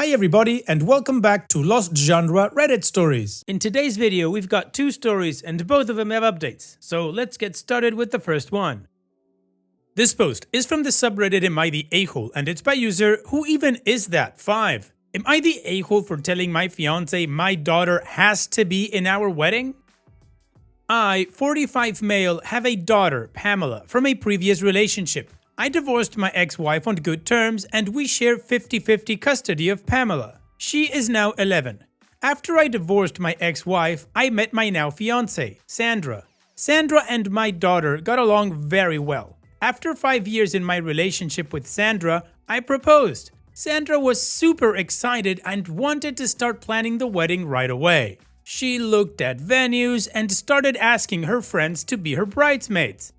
Hi everybody and welcome back to Lost Genre Reddit Stories. In today's video we've got two stories and both of them have updates, so let's get started with the first one. This post is from the subreddit Am I the A-hole and it's by user Who Even Is That 5. Am I the a-hole for telling my fiance my daughter has to be in our wedding? I, 45 male, have a daughter, Pamela, from a previous relationship. I divorced my ex-wife on good terms and we share 50-50 custody of Pamela. She is now 11. After I divorced my ex-wife, I met my now fiancée, Sandra. Sandra and my daughter got along very well. After 5 years in my relationship with Sandra, I proposed. Sandra was super excited and wanted to start planning the wedding right away. She looked at venues and started asking her friends to be her bridesmaids.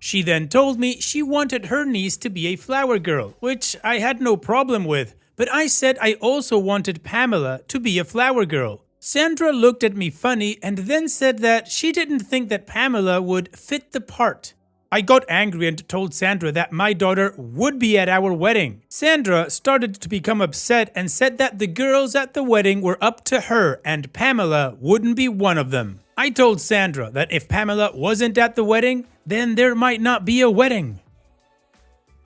She then told me she wanted her niece to be a flower girl, which I had no problem with, but I said I also wanted Pamela to be a flower girl. Sandra looked at me funny and then said that she didn't think that Pamela would fit the part. I got angry and told Sandra that my daughter would be at our wedding. Sandra started to become upset and said that the girls at the wedding were up to her and Pamela wouldn't be one of them. I told Sandra that if Pamela wasn't at the wedding, then there might not be a wedding.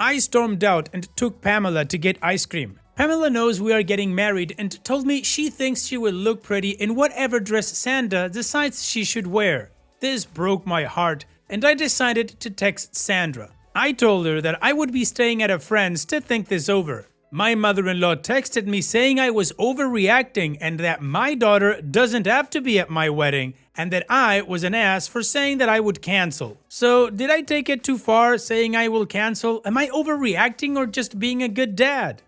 I stormed out and took Pamela to get ice cream. Pamela knows we are getting married and told me she thinks she will look pretty in whatever dress Sandra decides she should wear. This broke my heart and I decided to text Sandra. I told her that I would be staying at a friend's to think this over. My mother-in-law texted me saying I was overreacting and that my daughter doesn't have to be at my wedding and that I was an ass for saying that I would cancel. So did I take it too far saying I will cancel? Am I overreacting or just being a good dad?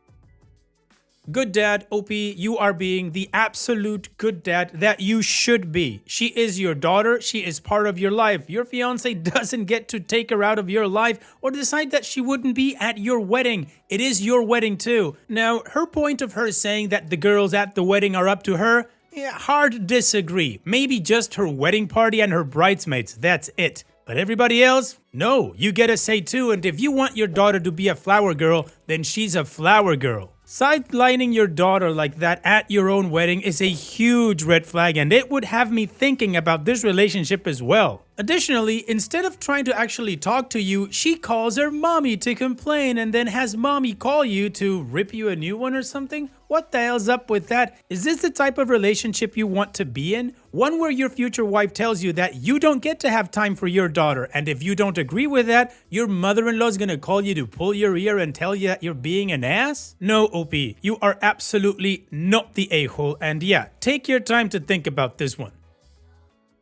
Good dad, OP, you are being the absolute good dad that you should be. She is your daughter, she is part of your life. Your fiance doesn't get to take her out of your life or decide that she wouldn't be at your wedding. It is your wedding too. Now, her point of her saying that the girls at the wedding are up to her, hard disagree. Maybe just her wedding party and her bridesmaids, that's it. But everybody else? No, you get a say too, and if you want your daughter to be a flower girl, then she's a flower girl. Sidelining your daughter like that at your own wedding is a huge red flag and it would have me thinking about this relationship as well. Additionally, instead of trying to actually talk to you, she calls her mommy to complain and then has mommy call you to rip you a new one or something? What the hell's up with that? Is this the type of relationship you want to be in? One where your future wife tells you that you don't get to have time for your daughter, and if you don't agree with that, your mother-in-law is gonna call you to pull your ear and tell you that you're being an ass? No, OP, you are absolutely not the a-hole, and yeah, take your time to think about this one.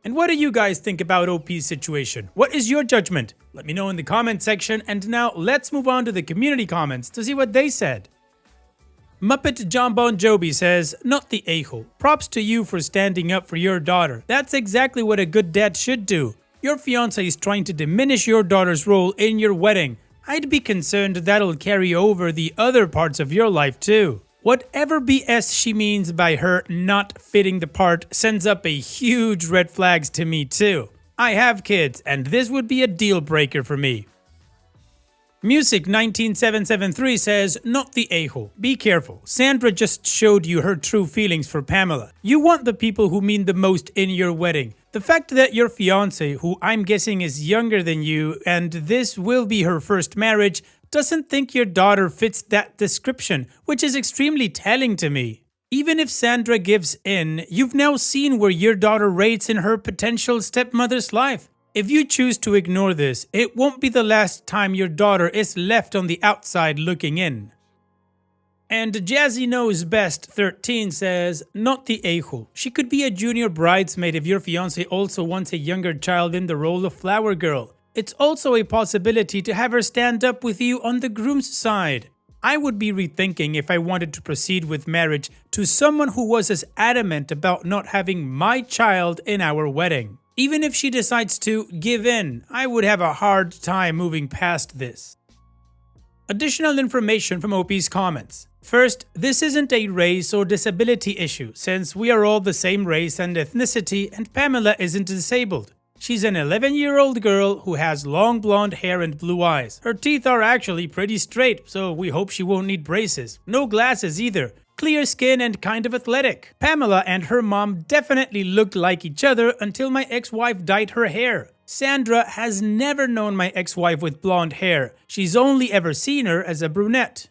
And what do you guys think about OP's situation? What is your judgment? Let me know in the comment section, and now let's move on to the community comments to see what they said. Muppet Jambon Joby says, not the a-hole. Props to you for standing up for your daughter. That's exactly what a good dad should do. Your fiance is trying to diminish your daughter's role in your wedding. I'd be concerned that'll carry over the other parts of your life too. Whatever BS she means by her not fitting the part sends up a huge red flags to me too. I have kids and this would be a deal breaker for me. Music 19773 says, not the a-hole. Be careful. Sandra just showed you her true feelings for Pamela. You want the people who mean the most in your wedding. The fact that your fiance, who I'm guessing is younger than you, and this will be her first marriage, doesn't think your daughter fits that description, which is extremely telling to me. Even if Sandra gives in, you've now seen where your daughter rates in her potential stepmother's life. If you choose to ignore this, it won't be the last time your daughter is left on the outside looking in. And Jazzy Knows Best 13 says, not the a-hole. She could be a junior bridesmaid if your fiance also wants a younger child in the role of flower girl. It's also a possibility to have her stand up with you on the groom's side. I would be rethinking if I wanted to proceed with marriage to someone who was as adamant about not having my child in our wedding. Even if she decides to give in, I would have a hard time moving past this. Additional information from OP's comments. First, this isn't a race or disability issue since we are all the same race and ethnicity and Pamela isn't disabled. She's an 11-year-old girl who has long blonde hair and blue eyes. Her teeth are actually pretty straight, so we hope she won't need braces. No glasses either. Clear skin and kind of athletic. Pamela and her mom definitely looked like each other until my ex-wife dyed her hair. Sandra has never known my ex-wife with blonde hair. She's only ever seen her as a brunette.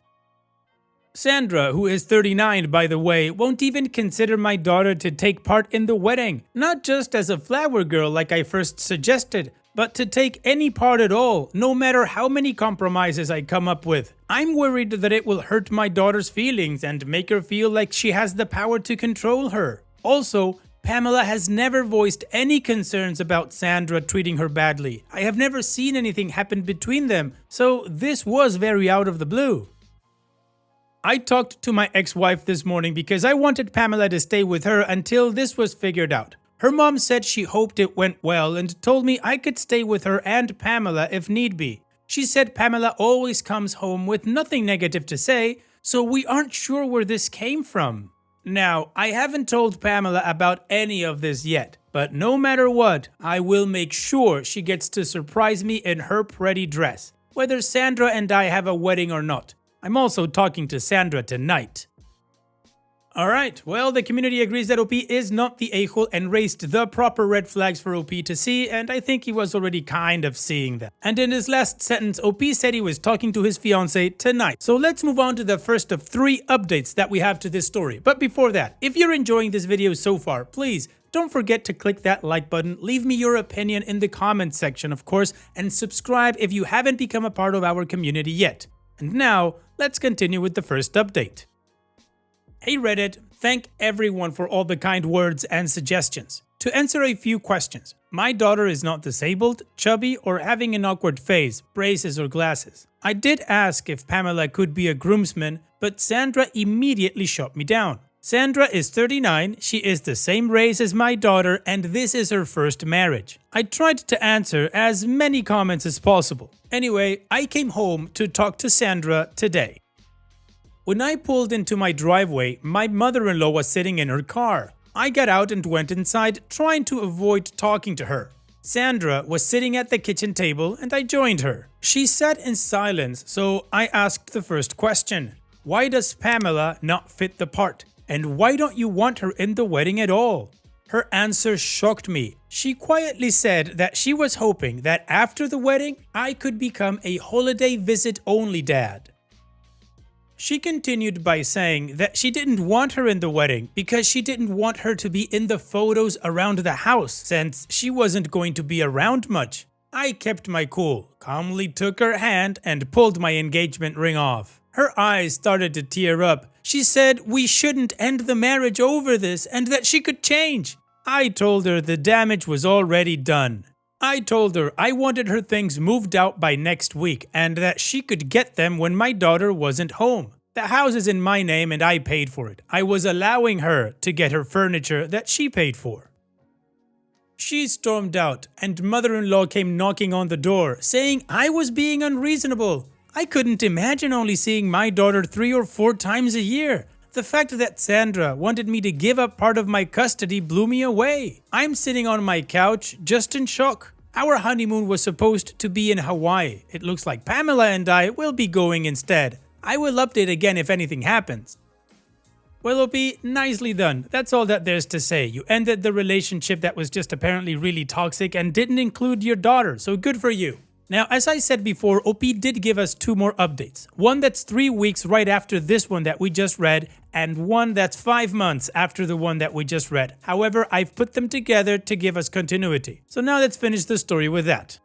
Sandra, who is 39 by the way, won't even consider my daughter to take part in the wedding. Not just as a flower girl like I first suggested, but to take any part at all, no matter how many compromises I come up with. I'm worried that it will hurt my daughter's feelings and make her feel like she has the power to control her. Also, Pamela has never voiced any concerns about Sandra treating her badly. I have never seen anything happen between them, so this was very out of the blue. I talked to my ex-wife this morning because I wanted Pamela to stay with her until this was figured out. Her mom said she hoped it went well and told me I could stay with her and Pamela if need be. She said Pamela always comes home with nothing negative to say, so we aren't sure where this came from. Now, I haven't told Pamela about any of this yet, but no matter what, I will make sure she gets to surprise me in her pretty dress, whether Sandra and I have a wedding or not. I'm also talking to Sandra tonight. Alright, well, the community agrees that OP is not the a-hole and raised the proper red flags for OP to see, and I think he was already kind of seeing them. And in his last sentence, OP said he was talking to his fiancée tonight. So let's move on to the first of 3 updates that we have to this story. But before that, if you're enjoying this video so far, please don't forget to click that like button, leave me your opinion in the comments section, of course, and subscribe if you haven't become a part of our community yet. And now, let's continue with the first update. Hey Reddit, thank everyone for all the kind words and suggestions. To answer a few questions, my daughter is not disabled, chubby, or having an awkward face, braces or glasses. I did ask if Pamela could be a groomsman, but Sandra immediately shot me down. Sandra is 39, she is the same race as my daughter, and this is her first marriage. I tried to answer as many comments as possible. Anyway, I came home to talk to Sandra today. When I pulled into my driveway, my mother-in-law was sitting in her car. I got out and went inside, trying to avoid talking to her. Sandra was sitting at the kitchen table and I joined her. She sat in silence, so I asked the first question. Why does Pamela not fit the part? And why don't you want her in the wedding at all? Her answer shocked me. She quietly said that she was hoping that after the wedding, I could become a holiday visit only dad. She continued by saying that she didn't want her in the wedding because she didn't want her to be in the photos around the house since she wasn't going to be around much. I kept my cool, calmly took her hand and pulled my engagement ring off. Her eyes started to tear up. She said we shouldn't end the marriage over this and that she could change. I told her the damage was already done. I told her I wanted her things moved out by next week and that she could get them when my daughter wasn't home. The house is in my name and I paid for it. I was allowing her to get her furniture that she paid for. She stormed out and mother-in-law came knocking on the door saying I was being unreasonable. I couldn't imagine only seeing my daughter 3 or 4 times a year. The fact that Sandra wanted me to give up part of my custody blew me away. I'm sitting on my couch, just in shock. Our honeymoon was supposed to be in Hawaii. It looks like Pamela and I will be going instead. I will update again if anything happens. Well, OP, nicely done. That's all that there's to say. You ended the relationship that was just apparently really toxic and didn't include your daughter, so good for you. Now, as I said before, OP did give us 2 more updates. One that's 3 weeks right after this one that we just read, and one that's 5 months after the one that we just read. However, I've put them together to give us continuity. So now let's finish the story with that.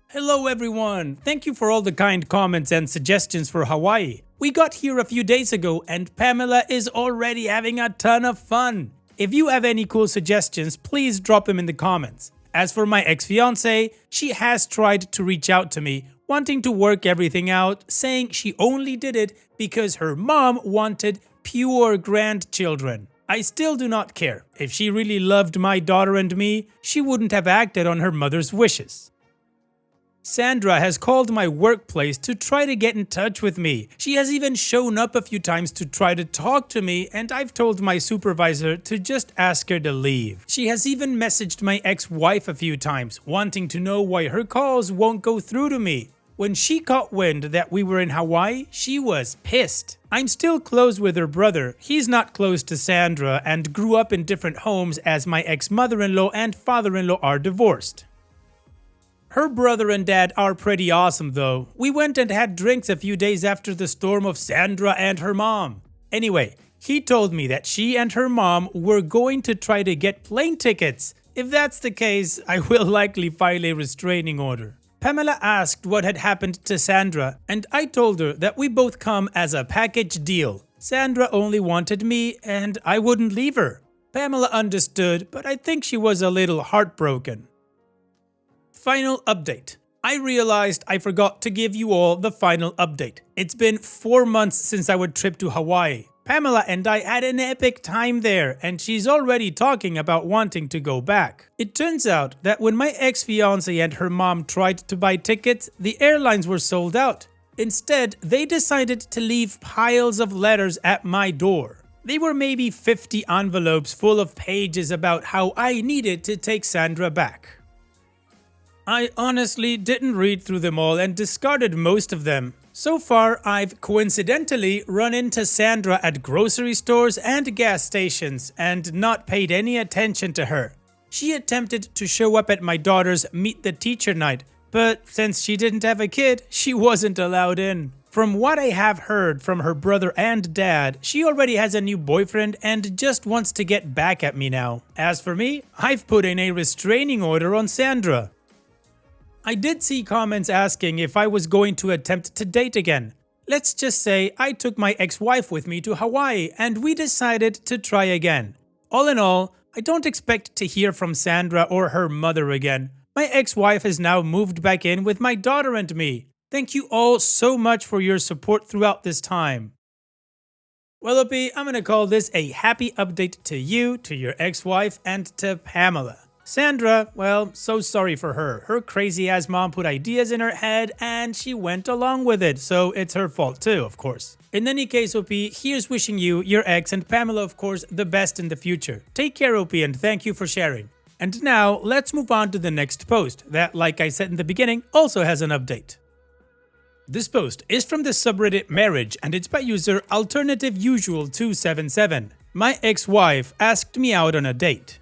Hello everyone! Thank you for all the kind comments and suggestions for Hawaii. We got here a few days ago and Pamela is already having a ton of fun. If you have any cool suggestions, please drop them in the comments. As for my ex-fiancée, she has tried to reach out to me, wanting to work everything out, saying she only did it because her mom wanted pure grandchildren. I still do not care. If she really loved my daughter and me, she wouldn't have acted on her mother's wishes. Sandra has called my workplace to try to get in touch with me. She has even shown up a few times to try to talk to me, and I've told my supervisor to just ask her to leave. She has even messaged my ex-wife a few times, wanting to know why her calls won't go through to me. When she caught wind that we were in Hawaii, she was pissed. I'm still close with her brother. He's not close to Sandra and grew up in different homes as my ex-mother-in-law and father-in-law are divorced. Her brother and dad are pretty awesome though. We went and had drinks a few days after the storm of Sandra and her mom. Anyway, he told me that she and her mom were going to try to get plane tickets. If that's the case, I will likely file a restraining order. Pamela asked what had happened to Sandra, and I told her that we both come as a package deal. Sandra only wanted me, and I wouldn't leave her. Pamela understood, but I think she was a little heartbroken. Final update. I realized I forgot to give you all the final update. It's been 4 months since our trip to Hawaii. Pamela and I had an epic time there, and she's already talking about wanting to go back. It turns out that when my ex-fiancé and her mom tried to buy tickets, the airlines were sold out. Instead, they decided to leave piles of letters at my door. They were maybe 50 envelopes full of pages about how I needed to take Sandra back. I honestly didn't read through them all and discarded most of them. So far, I've coincidentally run into Sandra at grocery stores and gas stations and not paid any attention to her. She attempted to show up at my daughter's Meet the Teacher night, but since she didn't have a kid, she wasn't allowed in. From what I have heard from her brother and dad, she already has a new boyfriend and just wants to get back at me now. As for me, I've put in a restraining order on Sandra. I did see comments asking if I was going to attempt to date again. Let's just say I took my ex-wife with me to Hawaii and we decided to try again. All in all, I don't expect to hear from Sandra or her mother again. My ex-wife has now moved back in with my daughter and me. Thank you all so much for your support throughout this time. Well, OP, I'm gonna call this a happy update to you, to your ex-wife, and to Pamela. Sandra, well, so sorry for her. Her crazy-ass mom put ideas in her head and she went along with it, so it's her fault too, of course. In any case, OP, here's wishing you, your ex, and Pamela, of course, the best in the future. Take care, OP, and thank you for sharing. And now, let's move on to the next post that, like I said in the beginning, also has an update. This post is from the subreddit Marriage and it's by user AlternativeUsual277. My ex-wife asked me out on a date.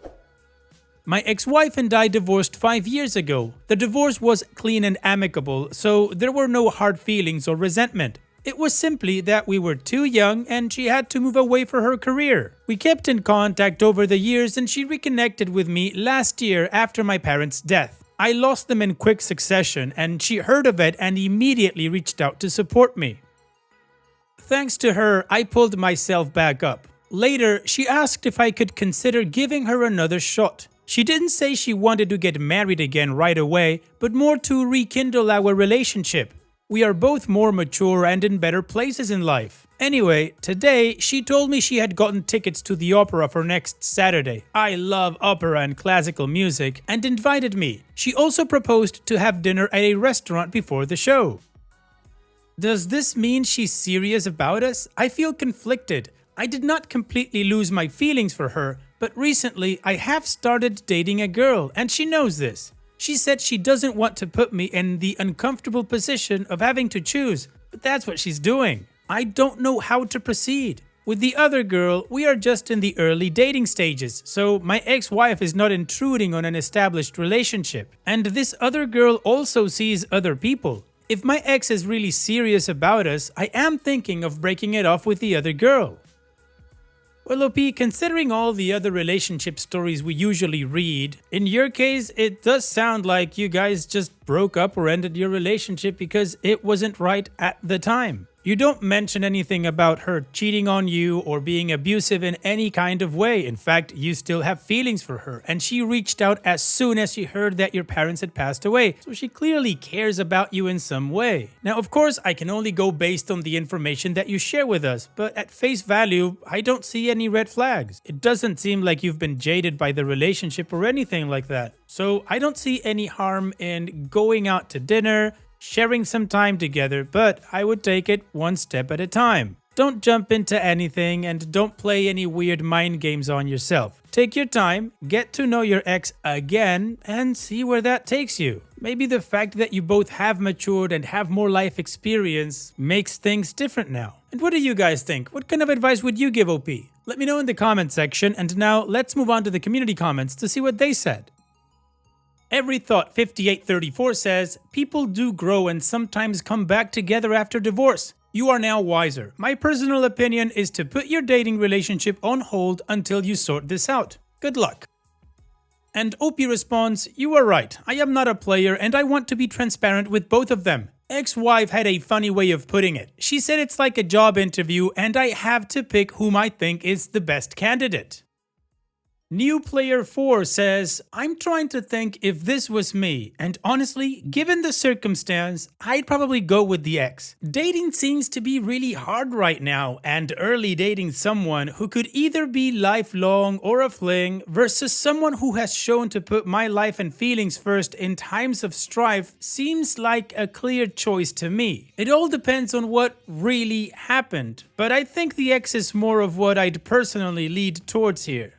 My ex-wife and I divorced 5 years ago. The divorce was clean and amicable, so there were no hard feelings or resentment. It was simply that we were too young and she had to move away for her career. We kept in contact over the years and she reconnected with me last year after my parents' death. I lost them in quick succession and she heard of it and immediately reached out to support me. Thanks to her, I pulled myself back up. Later, she asked if I could consider giving her another shot. She didn't say she wanted to get married again right away, but more to rekindle our relationship. We are both more mature and in better places in life. Anyway, today she told me she had gotten tickets to the opera for next Saturday. I love opera and classical music and invited me. She also proposed to have dinner at a restaurant before the show. Does this mean she's serious about us? I feel conflicted. I did not completely lose my feelings for her, but recently I have started dating a girl and she knows this. She said she doesn't want to put me in the uncomfortable position of having to choose, but that's what she's doing. I don't know how to proceed. With the other girl, we are just in the early dating stages, so my ex-wife is not intruding on an established relationship. And this other girl also sees other people. If my ex is really serious about us, I am thinking of breaking it off with the other girl. Well, OP, considering all the other relationship stories we usually read, in your case, it does sound like you guys just broke up or ended your relationship because it wasn't right at the time. You don't mention anything about her cheating on you or being abusive in any kind of way. In fact, you still have feelings for her, and she reached out as soon as she heard that your parents had passed away, so she clearly cares about you in some way. Now, of course, I can only go based on the information that you share with us, but at face value, I don't see any red flags. It doesn't seem like you've been jaded by the relationship or anything like that. So I don't see any harm in going out to dinner, sharing some time together, but I would take it one step at a time. Don't jump into anything and don't play any weird mind games on yourself. Take your time, get to know your ex again, and see where that takes you. Maybe the fact that you both have matured and have more life experience makes things different now. And what do you guys think? What kind of advice would you give OP? Let me know in the comment section, and now let's move on to the community comments to see what they said. Every Thought 5834 says, people do grow and sometimes come back together after divorce. You are now wiser. My personal opinion is to put your dating relationship on hold until you sort this out. Good luck. And OP responds, you are right. I am not a player and I want to be transparent with both of them. Ex-wife had a funny way of putting it. She said it's like a job interview and I have to pick whom I think is the best candidate. New Player 4 says, I'm trying to think if this was me, and honestly, given the circumstance, I'd probably go with the ex. Dating seems to be really hard right now, and early dating someone who could either be lifelong or a fling versus someone who has shown to put my life and feelings first in times of strife seems like a clear choice to me. It all depends on what really happened, but I think the ex is more of what I'd personally lead towards here.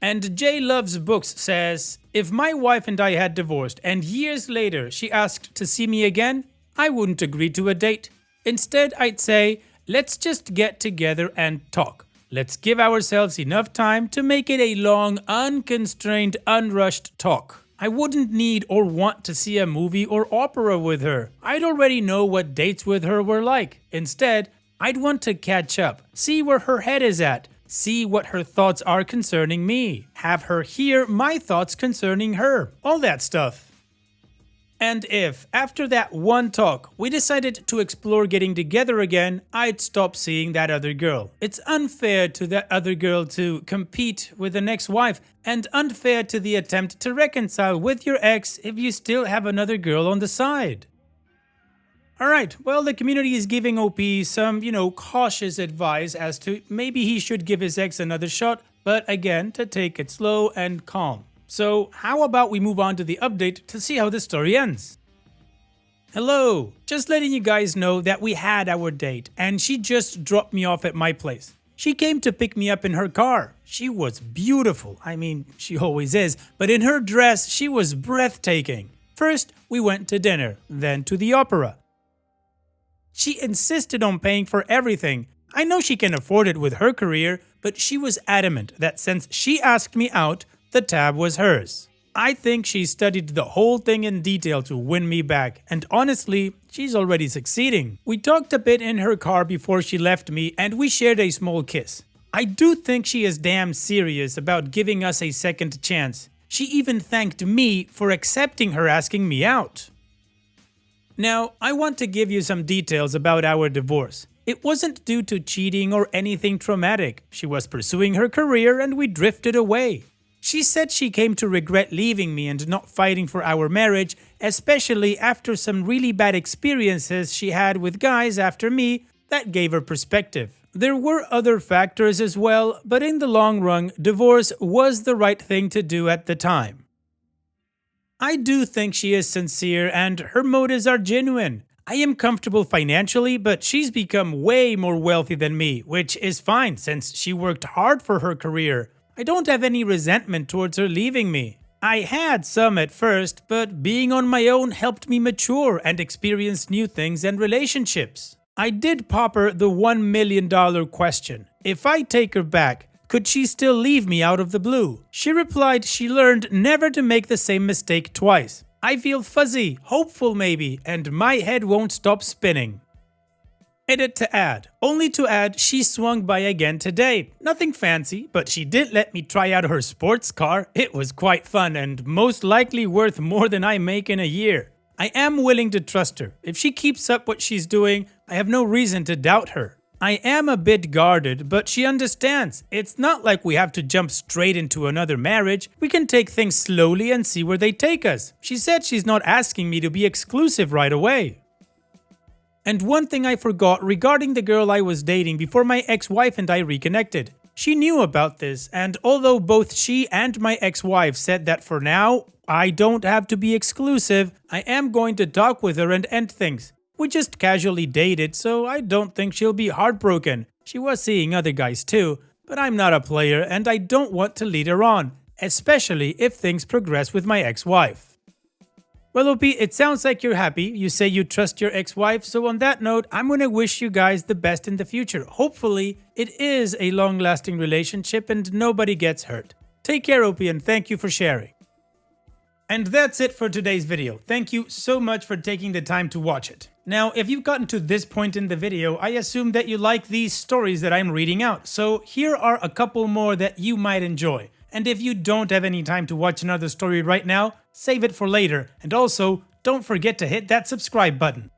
And Jay Loves Books says, if my wife and I had divorced and years later she asked to see me again, I wouldn't agree to a date. Instead, I'd say, let's just get together and talk. Let's give ourselves enough time to make it a long, unconstrained, unrushed talk. I wouldn't need or want to see a movie or opera with her. I'd already know what dates with her were like. Instead, I'd want to catch up, see where her head is at, see what her thoughts are concerning me, have her hear my thoughts concerning her, all that stuff. And if, after that one talk, we decided to explore getting together again, I'd stop seeing that other girl. It's unfair to that other girl to compete with an ex-wife, and unfair to the attempt to reconcile with your ex if you still have another girl on the side. Alright, well, the community is giving OP some, cautious advice as to maybe he should give his ex another shot, but again, to take it slow and calm. So how about we move on to the update to see how the story ends? Hello, just letting you guys know that we had our date and she just dropped me off at my place. She came to pick me up in her car. She was beautiful. I mean, she always is, but in her dress, she was breathtaking. First, we went to dinner, then to the opera. She insisted on paying for everything. I know she can afford it with her career, but she was adamant that since she asked me out, the tab was hers. I think she studied the whole thing in detail to win me back, and honestly, she's already succeeding. We talked a bit in her car before she left me, and we shared a small kiss. I do think she is damn serious about giving us a second chance. She even thanked me for accepting her asking me out. Now, I want to give you some details about our divorce. It wasn't due to cheating or anything traumatic. She was pursuing her career and we drifted away. She said she came to regret leaving me and not fighting for our marriage, especially after some really bad experiences she had with guys after me that gave her perspective. There were other factors as well, but in the long run, divorce was the right thing to do at the time. I do think she is sincere and her motives are genuine. I am comfortable financially, but she's become way more wealthy than me, which is fine since she worked hard for her career. I don't have any resentment towards her leaving me. I had some at first, but being on my own helped me mature and experience new things and relationships. I did pop her the $1 million question. If I take her back, could she still leave me out of the blue? She replied she learned never to make the same mistake twice. I feel fuzzy, hopeful maybe, and my head won't stop spinning. Edit to add. Only to add, she swung by again today. Nothing fancy, but she did let me try out her sports car. It was quite fun and most likely worth more than I make in a year. I am willing to trust her. If she keeps up what she's doing, I have no reason to doubt her. I am a bit guarded, but she understands. It's not like we have to jump straight into another marriage. We can take things slowly and see where they take us. She said she's not asking me to be exclusive right away. And one thing I forgot regarding the girl I was dating before my ex-wife and I reconnected. She knew about this, and although both she and my ex-wife said that for now, I don't have to be exclusive, I am going to talk with her and end things. We just casually dated, so I don't think she'll be heartbroken. She was seeing other guys too, but I'm not a player and I don't want to lead her on, especially if things progress with my ex-wife. Well, OP, it sounds like you're happy. You say you trust your ex-wife, so on that note, I'm gonna wish you guys the best in the future. Hopefully, it is a long-lasting relationship and nobody gets hurt. Take care, OP, and thank you for sharing. And that's it for today's video. Thank you so much for taking the time to watch it. Now, if you've gotten to this point in the video, I assume that you like these stories that I'm reading out. So here are a couple more that you might enjoy. And if you don't have any time to watch another story right now, save it for later. And also, don't forget to hit that subscribe button.